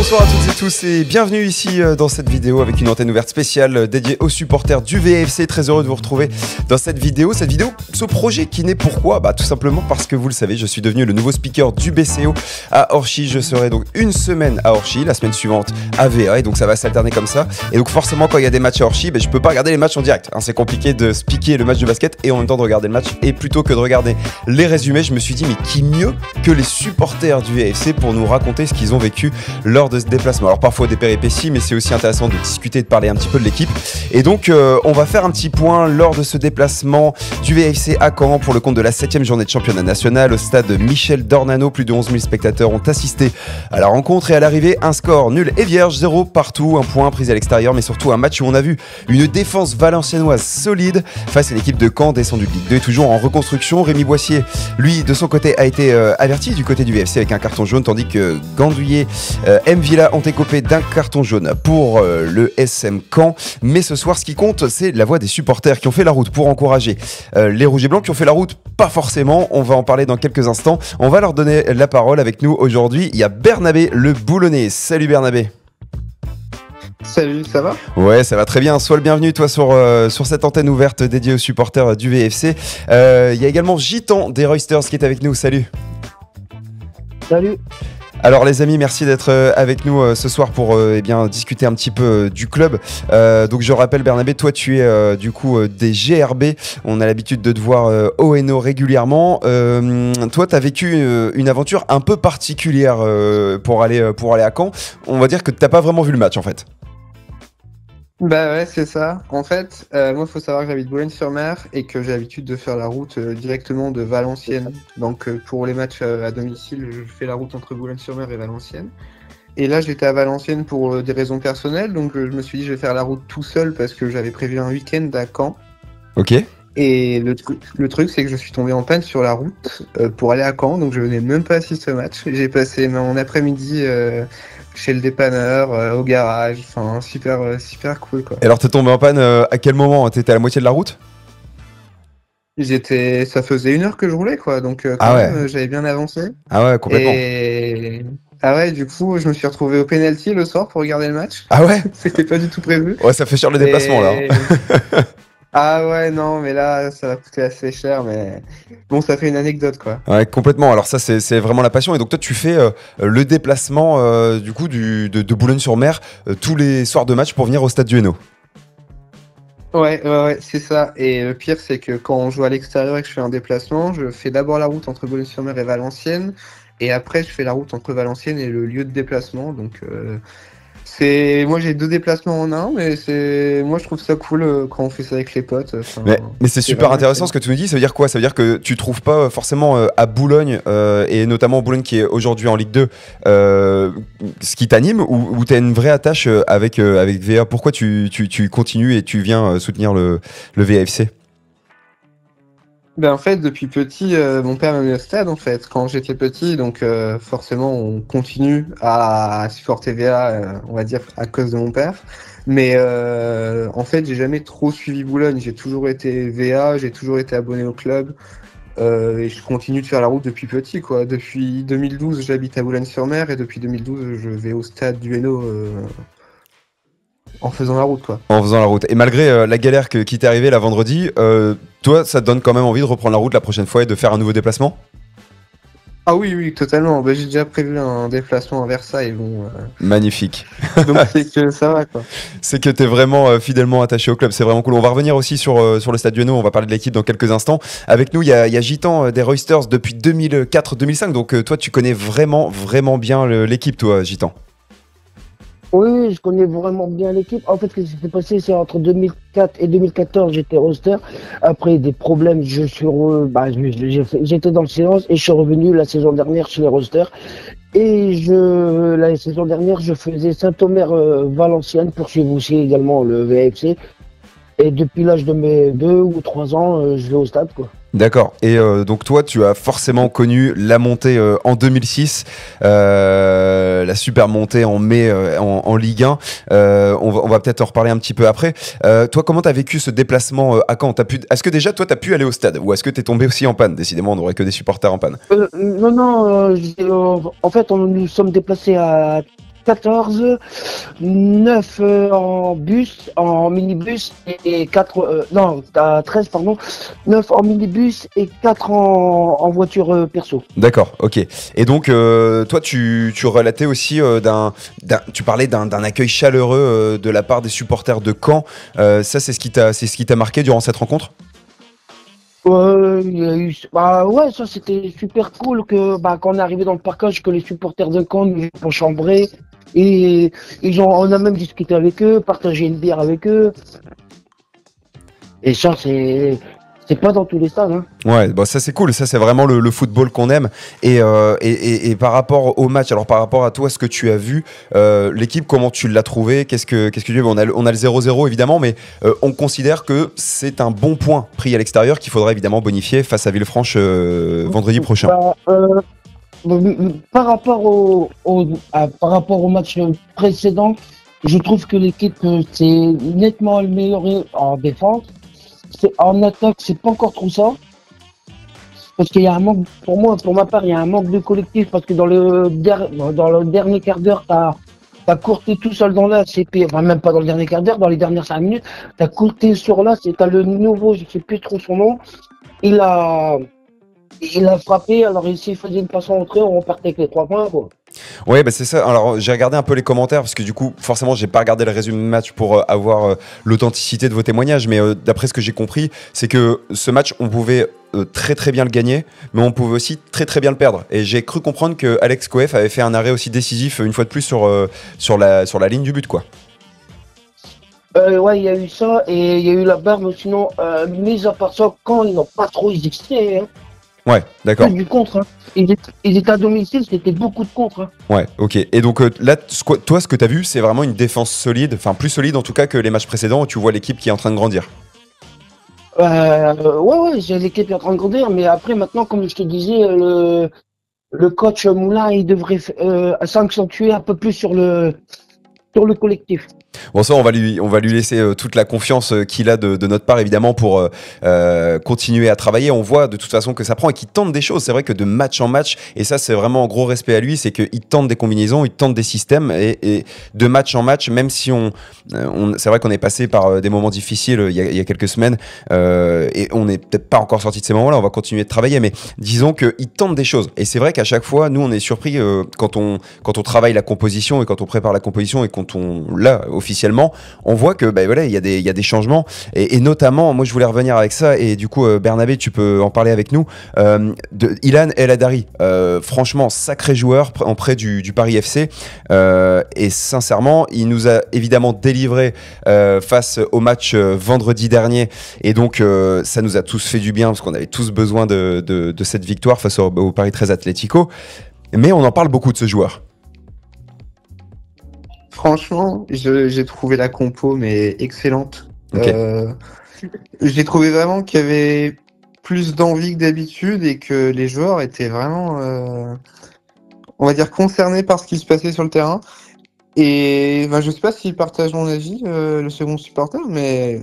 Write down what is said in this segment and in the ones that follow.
Bonsoir à toutes et tous et bienvenue ici dans cette vidéo avec une antenne ouverte spéciale dédiée aux supporters du VFC. Très heureux de vous retrouver dans cette vidéo, ce projet qui naît pourquoi ? Tout simplement parce que vous le savez, je suis devenu le nouveau speaker du BCO à Orchy. Je serai donc une semaine à Orchy, la semaine suivante à VA et donc ça va s'alterner comme ça. Et donc forcément quand il y a des matchs à Orchy, je peux pas regarder les matchs en direct. C'est compliqué de speaker le match de basket et en même temps de regarder le match. Et plutôt que de regarder les résumés, je me suis dit mais qui mieux que les supporters du VFC pour nous raconter ce qu'ils ont vécu lors de ce déplacement. Alors parfois des péripéties, mais c'est aussi intéressant de discuter, de parler un petit peu de l'équipe. Et donc on va faire un petit point lors de ce déplacement du VFC à Caen pour le compte de la 7e journée de championnat national au stade Michel Dornano. Plus de 11 000 spectateurs ont assisté à la rencontre et à l'arrivée un score nul et vierge, 0 partout, un point pris à l'extérieur, mais surtout un match où on a vu une défense valenciennoise solide face à une équipe de Caen descendue de Ligue 2 et toujours en reconstruction. Rémi Boissier, lui, de son côté, a été averti du côté du VFC avec un carton jaune, tandis que Gandouillet, M. Villa ont écopé d'un carton jaune pour le SM Caen. Mais ce soir, ce qui compte, c'est la voix des supporters qui ont fait la route pour encourager les Rouges et Blancs, qui ont fait la route, pas forcément. On va en parler dans quelques instants. On va leur donner la parole avec nous aujourd'hui. Il y a Bernabé le Boulonnais. Salut Bernabé. Salut, ça va ? Ouais, ça va très bien. Sois le bienvenu, toi, sur cette antenne ouverte dédiée aux supporters du VFC. Il y a également Gitan des Roysters qui est avec nous. Salut. Salut. Alors les amis, merci d'être avec nous ce soir pour discuter un petit peu du club. Donc je rappelle Bernabé, toi tu es du coup des GRB. On a l'habitude de te voir au Hainaut régulièrement. Toi tu as vécu une aventure un peu particulière pour aller à Caen. On va dire que t'as pas vraiment vu le match en fait. Bah ouais, c'est ça. En fait, moi, il faut savoir que j'habite Boulogne-sur-Mer et que j'ai l'habitude de faire la route directement de Valenciennes. Donc, pour les matchs à domicile, je fais la route entre Boulogne-sur-Mer et Valenciennes. Et là, j'étais à Valenciennes pour des raisons personnelles. Donc, je me suis dit, je vais faire la route tout seul parce que j'avais prévu un week-end à Caen. Ok. Et le truc, c'est que je suis tombé en panne sur la route pour aller à Caen. Donc, je venais même pas assister au match. J'ai passé mon après-midi chez le dépanneur, au garage, enfin super cool quoi. Et alors t'es tombé en panne à quel moment ? T'étais à la moitié de la route ? Ça faisait 1 heure que je roulais quoi, donc même, j'avais bien avancé. Ah ouais, complètement. Et du coup je me suis retrouvé au penalty le soir pour regarder le match. Ah ouais. C'était pas du tout prévu. Ouais, ça fait cher le déplacement là. Ah ouais, non, mais là, ça va coûter assez cher, mais bon, ça fait une anecdote, quoi. Ouais, complètement. Alors ça, c'est vraiment la passion. Et donc toi, tu fais le déplacement du coup de Boulogne-sur-Mer tous les soirs de match pour venir au stade du Hainaut. Ouais, c'est ça. Et le pire, c'est que quand on joue à l'extérieur et que je fais un déplacement, je fais d'abord la route entre Boulogne-sur-Mer et Valenciennes, et après, je fais la route entre Valenciennes et le lieu de déplacement. Donc, moi j'ai 2 déplacements en un, mais moi je trouve ça cool quand on fait ça avec les potes. Mais c'est super intéressant ce que tu nous dis. Ça veut dire quoi ? Ça veut dire que tu trouves pas forcément à Boulogne et notamment Boulogne qui est aujourd'hui en Ligue 2 ce qui t'anime ou t'as une vraie attache avec VA ? Pourquoi tu continues et tu viens soutenir le VAFC ? Ben en fait, depuis petit, mon père m'a mis au stade en fait. Quand j'étais petit, donc forcément, on continue à supporter VA, on va dire à cause de mon père. Mais en fait, j'ai jamais trop suivi Boulogne. J'ai toujours été VA, j'ai toujours été abonné au club et je continue de faire la route depuis petit quoi. Depuis 2012, j'habite à Boulogne-sur-Mer et depuis 2012, je vais au stade du Hainaut. En faisant la route quoi. En faisant la route. Et malgré la galère qui t'est arrivée là vendredi, toi ça te donne quand même envie de reprendre la route la prochaine fois et de faire un nouveau déplacement ? Ah oui, totalement. J'ai déjà prévu un déplacement à Versailles. Magnifique. Donc c'est que ça va quoi. C'est que t'es vraiment fidèlement attaché au club, c'est vraiment cool. On va revenir aussi sur le stade du Hainaut, on va parler de l'équipe dans quelques instants. Avec nous, il y a Gitan des Roysters depuis 2004-2005, donc toi tu connais vraiment bien l'équipe toi Gitan. Oui, je connais vraiment bien l'équipe. En fait, ce qui s'est passé, c'est entre 2004 et 2014, j'étais roster. Après des problèmes, j'étais dans le silence et je suis revenu la saison dernière chez les rosters. Et la saison dernière, je faisais Saint-Omer-Valenciennes pour suivre aussi également le VFC. Et depuis l'âge de mes 2 ou 3 ans, je vais au stade, quoi. D'accord. Et donc toi, tu as forcément connu la montée en 2006, la super montée en mai en Ligue 1. On va peut-être en reparler un petit peu après. Toi, comment t'as vécu ce déplacement à Caen ? Est-ce que déjà, toi, t'as pu aller au stade ? Ou est-ce que t'es tombé aussi en panne ? Décidément, on n'aurait que des supporters en panne. Non, en fait, nous sommes déplacés à 14, 9 en bus, en minibus et 4, non, t'as 13, pardon, 9 en minibus et 4 en voiture perso. D'accord, ok. Et donc, toi, tu relatais aussi tu parlais d'un accueil chaleureux de la part des supporters de Caen. Ça, c'est ce qui t'a marqué durant cette rencontre? Il y a eu, bah ouais, ça c'était super cool que bah, quand on est arrivé dans le parcage, que les supporters de Caen nous ont chambré et on a même discuté avec eux, partagé une bière avec eux. Et ça c'est pas dans tous les stades, hein. Ouais, bah ça c'est cool, ça c'est vraiment le football qu'on aime. Et par rapport au match, alors par rapport à toi, ce que tu as vu, l'équipe, comment tu l'as trouvé? Qu'est-ce que tu veux? On a le 0-0 évidemment, mais on considère que c'est un bon point pris à l'extérieur qu'il faudra évidemment bonifier face à Villefranche vendredi prochain. Bah, par rapport par rapport au match précédent, je trouve que l'équipe s'est nettement améliorée en défense. En attaque, c'est pas encore trop ça. Parce qu'il y a un manque, pour ma part, il y a un manque de collectif. Parce que dans le dernier quart d'heure, t'as courté tout seul dans l'axe. Enfin, même pas dans le dernier quart d'heure, dans les dernières 5 minutes, t'as courté sur l'axe et t'as le nouveau, je sais plus trop son nom. Il a frappé, alors s'il faisait une passe en entrée, on repartait avec les 3 points, quoi. Ouais, bah c'est ça. Alors, j'ai regardé un peu les commentaires parce que du coup, forcément, j'ai pas regardé le résumé de match pour avoir l'authenticité de vos témoignages. Mais d'après ce que j'ai compris, c'est que ce match, on pouvait très très bien le gagner, mais on pouvait aussi très très bien le perdre. Et j'ai cru comprendre que Alex Coef avait fait un arrêt aussi décisif une fois de plus sur la ligne du but, quoi. Ouais, il y a eu ça et il y a eu la barre, mais sinon, mis à part ça, quand ils n'ont pas trop hésité, hein. Ouais, d'accord. Que du contre, hein. Ils étaient à domicile, c'était beaucoup de contre, hein. Ouais, ok. Et donc là, toi, ce que tu as vu, c'est vraiment une défense solide, enfin plus solide en tout cas que les matchs précédents où tu vois l'équipe qui est en train de grandir. Ouais, j'ai l'équipe qui est en train de grandir, mais après, maintenant, comme je te disais, le coach Moulin, il devrait s'accentuer un peu plus sur le collectif. Bon, ça, on va lui laisser toute la confiance qu'il a de notre part, évidemment, pour continuer à travailler. On voit de toute façon que ça prend et qu'il tente des choses. C'est vrai que de match en match, et ça, c'est vraiment un gros respect à lui, c'est qu'il tente des combinaisons, il tente des systèmes, et de match en match, même si c'est vrai qu'on est passé par des moments difficiles il y a quelques semaines, et on n'est peut-être pas encore sorti de ces moments-là, on va continuer de travailler, mais disons qu'il tente des choses. Et c'est vrai qu'à chaque fois, nous, on est surpris quand on travaille la composition et quand on prépare la composition et quand on l'a officiellement, on voit que voilà, il y a des changements et notamment, moi je voulais revenir avec ça et du coup Bernabé, tu peux en parler avec nous, de Ilan El Hadari, franchement sacré joueur auprès du Paris FC, et sincèrement il nous a évidemment délivré face au match vendredi dernier et donc ça nous a tous fait du bien parce qu'on avait tous besoin de cette victoire face au Paris 13 Atlético, mais on en parle beaucoup de ce joueur. Franchement, j'ai trouvé la compo mais excellente. Okay. J'ai trouvé vraiment qu'il y avait plus d'envie que d'habitude et que les joueurs étaient vraiment, on va dire, concernés par ce qui se passait sur le terrain. Et je sais pas s'il partage mon avis, le second supporter, mais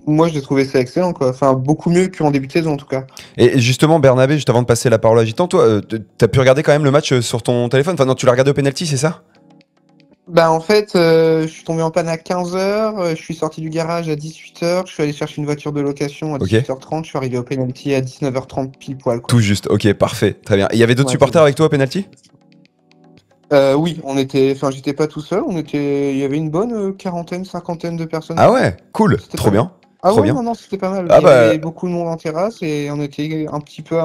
moi j'ai trouvé ça excellent, quoi. Enfin, beaucoup mieux qu'en début de saison en tout cas. Et justement, Bernabé, juste avant de passer la parole à Gitan, toi, t'as pu regarder quand même le match sur ton téléphone? Enfin non, tu l'as regardé au penalty, c'est ça? En fait, je suis tombé en panne à 15h, je suis sorti du garage à 18h, je suis allé chercher une voiture de location à 18h30, je suis arrivé au penalty à 19h30 pile poil, quoi. Tout juste, ok, parfait, très bien. Et il y avait d'autres supporters avec toi au penalty? Oui, j'étais pas tout seul, il y avait une bonne quarantaine, cinquantaine de personnes. Ah ouais, cool, trop bien. Ah ouais, bien. non, c'était pas mal. Il y avait beaucoup de monde en terrasse et on était un petit peu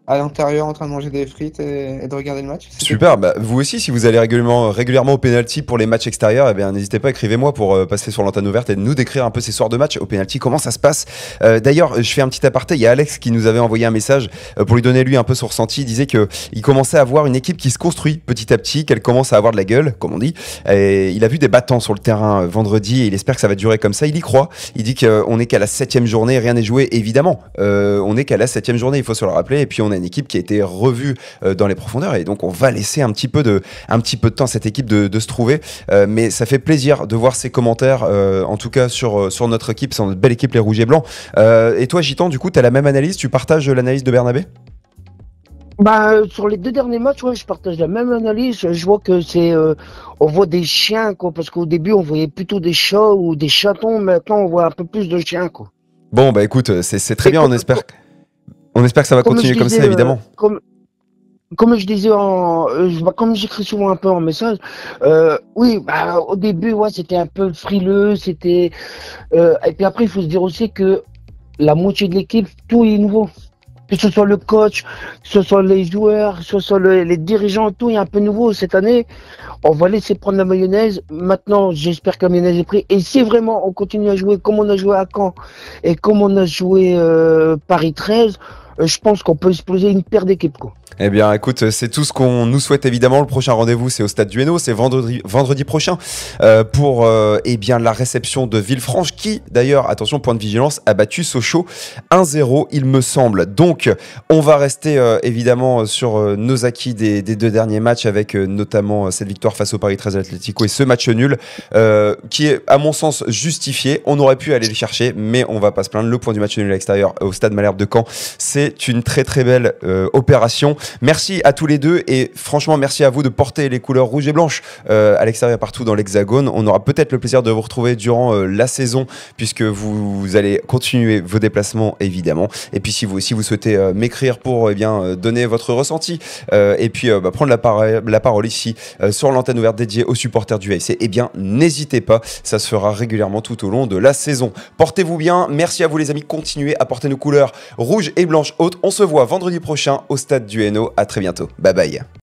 à l'intérieur en train de manger des frites et de regarder le match. Super, vous aussi, si vous allez régulièrement au penalty pour les matchs extérieurs, n'hésitez pas, écrivez-moi pour passer sur l'antenne ouverte et nous décrire un peu ces soirs de match au penalty, comment ça se passe. D'ailleurs, je fais un petit aparté, il y a Alex qui nous avait envoyé un message pour lui donner lui un peu son ressenti. Il disait qu'il commençait à voir une équipe qui se construit petit à petit, qu'elle commence à avoir de la gueule, comme on dit. Et il a vu des battants sur le terrain vendredi et il espère que ça va durer comme ça. Il y croit. Il dit qu'on n'est qu'à la 7e journée, rien n'est joué, évidemment. On n'est qu'à la 7e journée, il faut se le rappeler. Et puis on a une équipe qui a été revue dans les profondeurs et donc on va laisser un petit peu de temps à cette équipe de se trouver, mais ça fait plaisir de voir ces commentaires, en tout cas sur notre équipe, c'est notre belle équipe les Rouges et Blancs. Et toi Gitan, du coup tu as la même analyse, tu partages l'analyse de Bernabé? Sur les 2 derniers matchs, ouais, je partage la même analyse. Je vois que on voit des chiens, quoi, parce qu'au début, on voyait plutôt des chats ou des chatons. Maintenant, on voit un peu plus de chiens, quoi. Bon, bah écoute, c'est très Et bien, on espère que ça va comme je continuer comme ça, disais, évidemment. comme je disais comme j'écris souvent un peu en message, oui, bah, au début, ouais, c'était un peu frileux, et puis après, il faut se dire aussi que la moitié de l'équipe, tout est nouveau. Que ce soit le coach, que ce soit les joueurs, que ce soit les dirigeants, tout est un peu nouveau cette année. On va laisser prendre la mayonnaise. Maintenant, j'espère que la mayonnaise est prise. Et si vraiment on continue à jouer comme on a joué à Caen et comme on a joué Paris 13, je pense qu'on peut exploser une paire d'équipes, quoi. Eh bien, écoute, c'est tout ce qu'on nous souhaite évidemment. Le prochain rendez-vous, c'est au Stade du Hainaut, c'est vendredi prochain pour eh bien la réception de Villefranche, qui d'ailleurs, attention, point de vigilance, a battu Sochaux 1-0, il me semble. Donc, on va rester évidemment sur nos acquis des 2 derniers matchs, avec notamment cette victoire face au Paris 13 Atlético et ce match nul qui est, à mon sens, justifié. On aurait pu aller le chercher, mais on va pas se plaindre. Le point du match nul à l'extérieur au Stade Malherbe de Caen, c'est une très très belle opération. Merci à tous les deux et franchement merci à vous de porter les couleurs rouges et blanches à l'extérieur partout dans l'Hexagone. On aura peut-être le plaisir de vous retrouver durant la saison, puisque vous allez continuer vos déplacements évidemment. Et puis si vous aussi vous souhaitez m'écrire pour donner votre ressenti et puis prendre la parole ici sur l'antenne ouverte dédiée aux supporters du VFC, eh bien n'hésitez pas, ça se fera régulièrement tout au long de la saison. Portez-vous bien, merci à vous les amis, continuez à porter nos couleurs rouges et blanches hautes. On se voit vendredi prochain au Stade du Hainaut. À très bientôt. Bye bye.